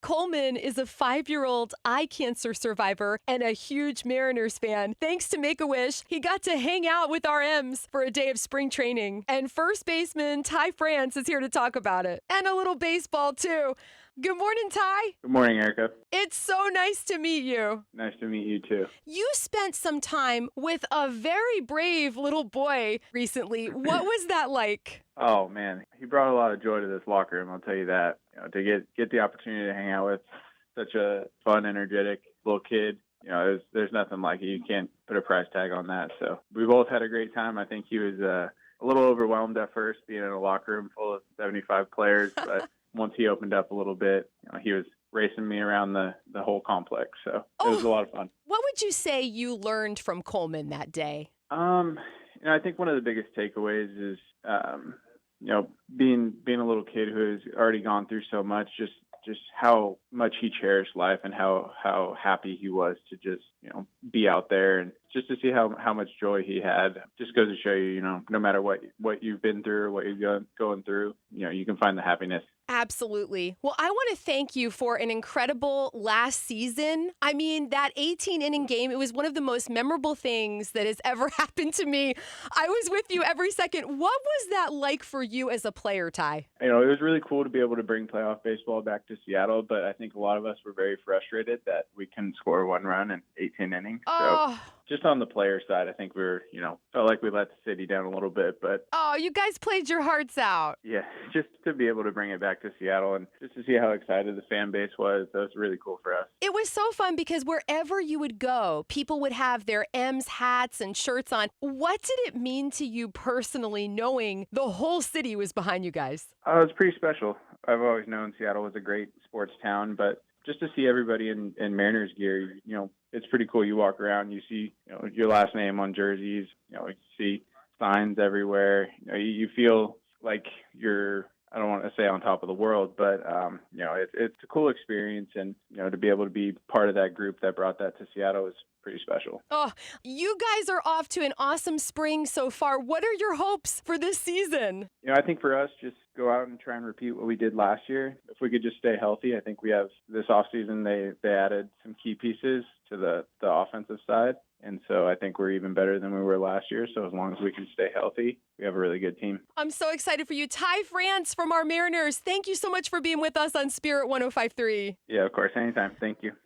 Coleman is a 5-year-old eye cancer survivor and a huge Mariners fan. Thanks to Make-A-Wish, he got to hang out with our M's for a day of spring training. And first baseman Ty France is here to talk about it. And a little baseball, too. Good morning, Ty. Good morning, Erica. It's so nice to meet you. Nice to meet you, too. You spent some time with a very brave little boy recently. What was that like? Oh, man. He brought a lot of joy to this locker room, I'll tell you that. To get the opportunity to hang out with such a fun, energetic little kid, there's nothing like it. You can't put a price tag on that. So we both had a great time. I think he was a little overwhelmed at first being in a locker room full of 75 players, but once he opened up a little bit, he was racing me around the whole complex. So it was a lot of fun. What would you say you learned from Coleman that day? I think one of the biggest takeaways is, being a little kid who has already gone through so much, just how much he cherished life and how happy he was to just, be out there, and just to see how much joy he had just goes to show you, no matter what you've been through, what you're going through, you can find the happiness. Absolutely. Well, I want to thank you for an incredible last season. I mean, that 18-inning game, it was one of the most memorable things that has ever happened to me. I was with you every second. What was that like for you as a player, Ty? It was really cool to be able to bring playoff baseball back to Seattle, but I think a lot of us were very frustrated that we couldn't score one run in 18 innings. So just on the player side, I think we were, felt like we let the city down a little bit, but you guys played your hearts out. Yeah, just to be able to bring it back to Seattle and just to see how excited the fan base was, that was really cool for us. It was so fun because wherever you would go, people would have their M's hats and shirts on. What did it mean to you personally, knowing the whole city was behind you guys? It was pretty special. I've always known Seattle was a great sports town, but just to see everybody in Mariners gear, it's pretty cool. You walk around, you see, your last name on jerseys, you see signs everywhere. You feel like you're, I don't want to say on top of the world, but it's a cool experience, and to be able to be part of that group that brought that to Seattle is pretty special. Oh, you guys are off to an awesome spring so far. What are your hopes for this season? I think for us, just go out and try and repeat what we did last year. If we could just stay healthy, I think we have this offseason, they added some key pieces to the offensive side. And so I think we're even better than we were last year. So as long as we can stay healthy, we have a really good team. I'm so excited for you. Ty France from our Mariners, thank you so much for being with us on Spirit 105.3. Yeah, of course. Anytime. Thank you.